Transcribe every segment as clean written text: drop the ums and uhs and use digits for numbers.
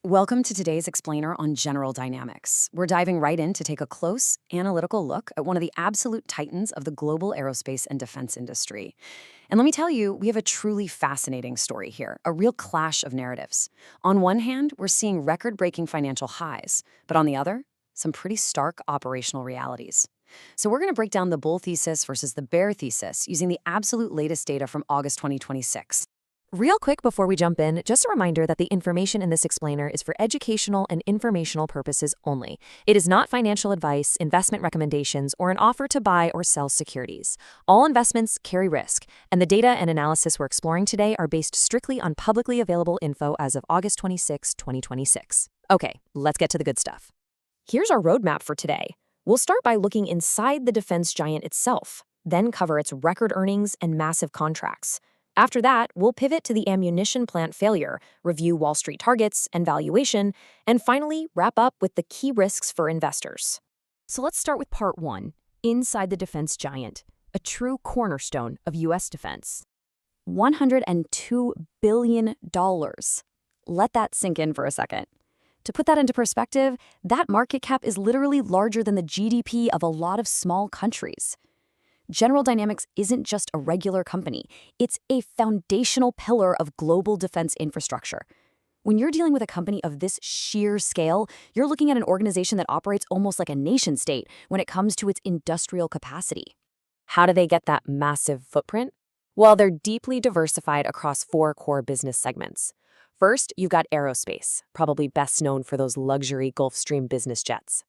Welcome to today's explainer on General Dynamics. We're diving right in to take a close, analytical look at one of the absolute titans of the global aerospace and defense industry. And let me tell you, we have a truly fascinating story here, a real clash of narratives. On one hand, we're seeing record-breaking financial highs, but on the other, some pretty stark operational realities. So we're going to break down the bull thesis versus the bear thesis using the absolute latest data from August 2026. Real quick before we jump in, just a reminder that the information in this explainer is for educational and informational purposes only. It is not financial advice, investment recommendations, or an offer to buy or sell securities. All investments carry risk, and the data and analysis we're exploring today are based strictly on publicly available info as of August 26, 2026. Okay, let's get to the good stuff. Here's our roadmap for today. We'll start by looking inside the defense giant itself, then cover its record earnings and massive contracts. After that, we'll pivot to the ammunition plant failure, review Wall Street targets and valuation, and finally wrap up with the key risks for investors. So let's start with part one, inside the defense giant, a true cornerstone of U.S. defense. $102 billion. Let that sink in for a second. To put that into perspective, that market cap is literally larger than the GDP of a lot of small countries. General Dynamics isn't just a regular company. It's a foundational pillar of global defense infrastructure. When you're dealing with a company of this sheer scale, you're looking at an organization that operates almost like a nation-state when it comes to its industrial capacity. How do they get that massive footprint? Well, they're deeply diversified across four core business segments. First, you've got Aerospace, probably best known for those luxury Gulfstream business jets.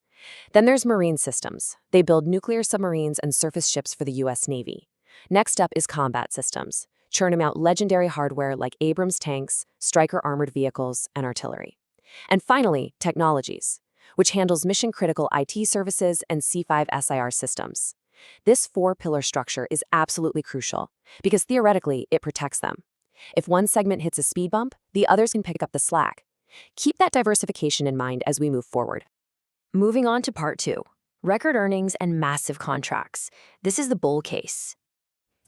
Then there's Marine Systems. They build nuclear submarines and surface ships for the U.S. Navy. Next up is Combat Systems, churning out legendary hardware like Abrams tanks, Stryker armored vehicles, and artillery. And finally, Technologies, which handles mission-critical IT services and C5SIR systems. This four-pillar structure is absolutely crucial because theoretically it protects them. If one segment hits a speed bump, the others can pick up the slack. Keep that diversification in mind as we move forward. Moving on to part two, record earnings and massive contracts. This is the bull case.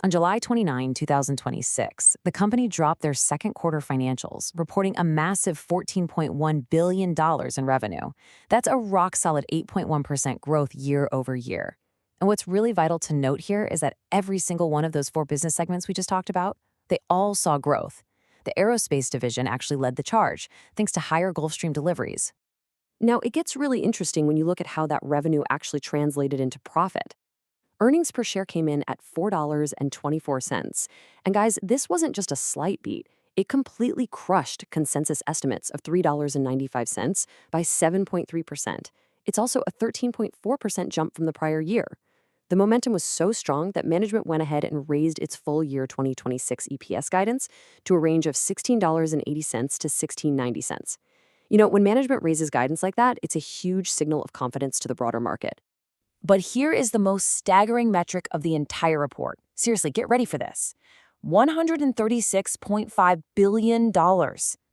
On July 29, 2026, the company dropped their second quarter financials, reporting a massive $14.1 billion in revenue. That's a rock-solid 8.1% growth year over year. And what's really vital to note here is that every single one of those four business segments we just talked about, they all saw growth. The Aerospace division actually led the charge, thanks to higher Gulfstream deliveries. Now, it gets really interesting when you look at how that revenue actually translated into profit. Earnings per share came in at $4.24. And guys, this wasn't just a slight beat. It completely crushed consensus estimates of $3.95 by 7.3%. It's also a 13.4% jump from the prior year. The momentum was so strong that management went ahead and raised its full year 2026 EPS guidance to a range of $16.80 to $16.90. You know, when management raises guidance like that, it's a huge signal of confidence to the broader market. But here is the most staggering metric of the entire report. Seriously, get ready for this. $136.5 billion.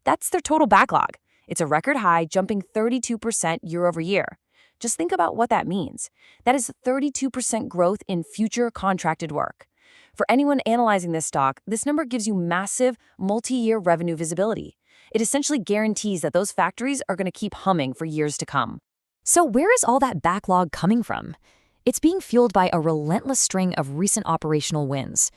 That's their total backlog. It's a record high, jumping 32% year over year. Just think about what that means. That is 32% growth in future contracted work. For anyone analyzing this stock, this number gives you massive multi-year revenue visibility. It essentially guarantees that those factories are going to keep humming for years to come. So where is all that backlog coming from? It's being fueled by a relentless string of recent operational wins.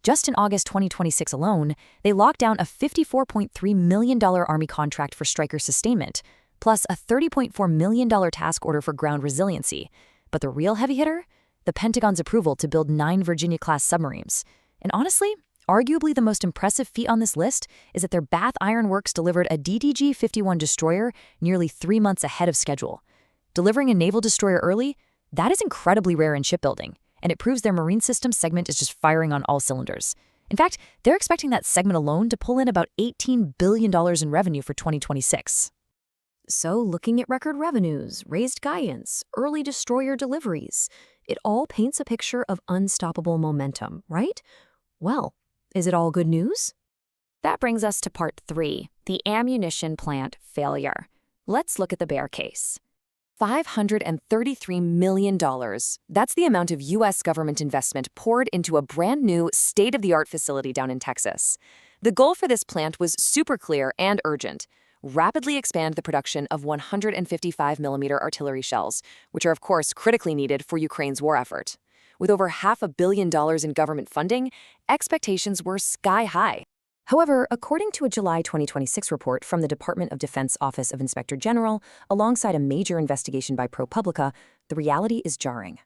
Just in August 2026 alone, they locked down a $54.3 million Army contract for Stryker sustainment, plus a $30.4 million task order for ground resiliency. But the real heavy hitter? The Pentagon's approval to build 9 Virginia-class submarines. And honestly, arguably the most impressive feat on this list is that their Bath Iron Works delivered a DDG-51 destroyer nearly 3 months ahead of schedule. Delivering a naval destroyer early? That is incredibly rare in shipbuilding, and it proves their Marine Systems segment is just firing on all cylinders. In fact, they're expecting that segment alone to pull in about $18 billion in revenue for 2026. So looking at record revenues, raised guidance, early destroyer deliveries, it all paints a picture of unstoppable momentum, right? Well, is it all good news? That brings us to part 3, the ammunition plant failure. Let's look at the bear case. $533 million. That's the amount of U.S. government investment poured into a brand new state-of-the-art facility down in Texas. The goal for this plant was super clear and urgent. rapidly expand the production of 155mm artillery shells, which are, of course, critically needed for Ukraine's war effort. With over $500 million in government funding, expectations were sky high. However, according to a July 2026 report from the Department of Defense Office of Inspector General, alongside a major investigation by ProPublica, the reality is jarring.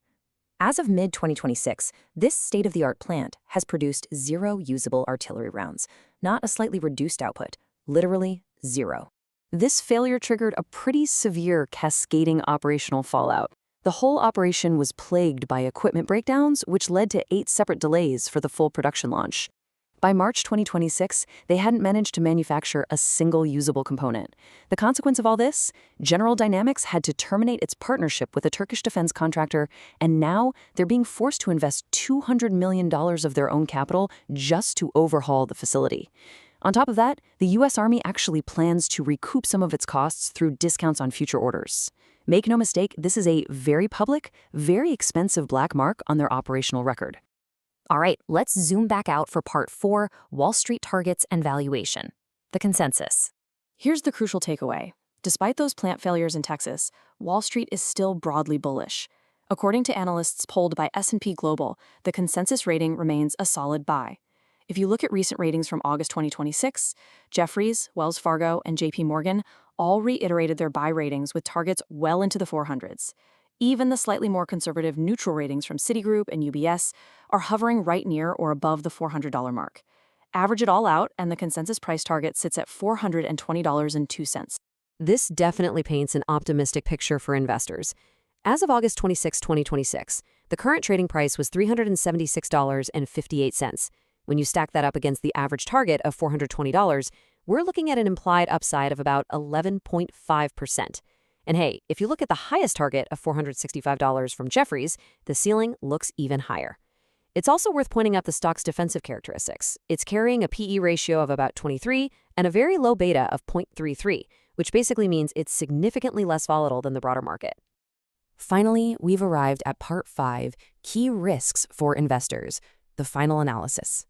As of mid-2026, this state-of-the-art plant has produced 0 usable artillery rounds, not a slightly reduced output, literally 0. This failure triggered a pretty severe cascading operational fallout. The whole operation was plagued by equipment breakdowns, which led to 8 separate delays for the full production launch. By March 2026, they hadn't managed to manufacture a single usable component. The consequence of all this? General Dynamics had to terminate its partnership with a Turkish defense contractor, and now they're being forced to invest $200 million of their own capital just to overhaul the facility. On top of that, the U.S. Army actually plans to recoup some of its costs through discounts on future orders. Make no mistake, this is a very public, very expensive black mark on their operational record. All right, let's zoom back out for part 4, Wall Street targets and valuation. The consensus. Here's the crucial takeaway. Despite those plant failures in Texas, Wall Street is still broadly bullish. According to analysts polled by S&P Global, the consensus rating remains a solid buy. If you look at recent ratings from August 2026, Jefferies, Wells Fargo, and JP Morgan all reiterated their buy ratings with targets well into the 400s. Even the slightly more conservative neutral ratings from Citigroup and UBS are hovering right near or above the $400 mark. Average it all out, and the consensus price target sits at $420.02. This definitely paints an optimistic picture for investors. As of August 26, 2026, the current trading price was $376.58. When you stack that up against the average target of $420, we're looking at an implied upside of about 11.5%. And hey, if you look at the highest target of $465 from Jefferies, the ceiling looks even higher. It's also worth pointing out the stock's defensive characteristics. It's carrying a PE ratio of about 23 and a very low beta of 0.33, which basically means it's significantly less volatile than the broader market. Finally, we've arrived at part 5, key risks for investors, the final analysis.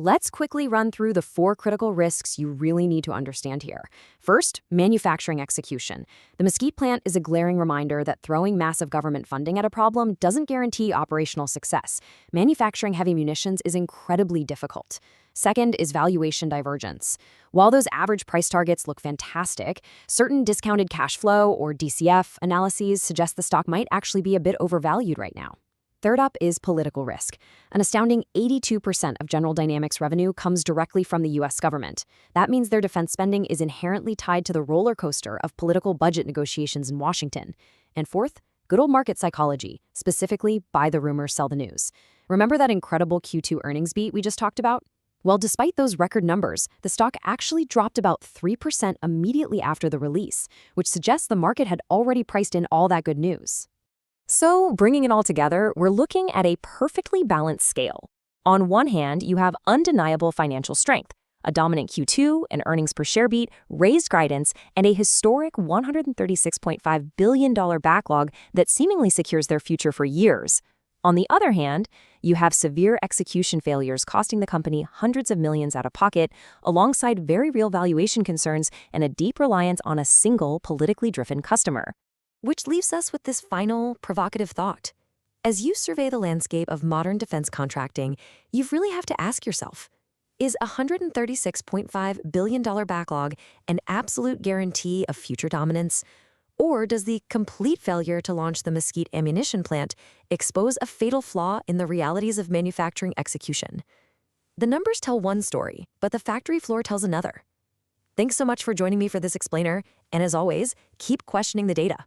Let's quickly run through the 4 critical risks you really need to understand here. First, manufacturing execution. The Mesquite plant is a glaring reminder that throwing massive government funding at a problem doesn't guarantee operational success. Manufacturing heavy munitions is incredibly difficult. Second is valuation divergence. While those average price targets look fantastic, certain discounted cash flow or DCF analyses suggest the stock might actually be a bit overvalued right now. Third up is political risk. An astounding 82% of General Dynamics revenue comes directly from the U.S. government. That means their defense spending is inherently tied to the roller coaster of political budget negotiations in Washington. And fourth, good old market psychology, specifically buy the rumor, sell the news. Remember that incredible Q2 earnings beat we just talked about? Well, despite those record numbers, the stock actually dropped about 3% immediately after the release, which suggests the market had already priced in all that good news. So, bringing it all together, we're looking at a perfectly balanced scale. On one hand, you have undeniable financial strength, a dominant Q2, an earnings per share beat, raised guidance, and a historic $136.5 billion backlog that seemingly secures their future for years. On the other hand, you have severe execution failures costing the company hundreds of millions out of pocket, alongside very real valuation concerns and a deep reliance on a single politically driven customer. Which leaves us with this final, provocative thought. As you survey the landscape of modern defense contracting, you really have to ask yourself, is a $136.5 billion backlog an absolute guarantee of future dominance? Or does the complete failure to launch the Mesquite ammunition plant expose a fatal flaw in the realities of manufacturing execution? The numbers tell one story, but the factory floor tells another. Thanks so much for joining me for this explainer, and as always, keep questioning the data.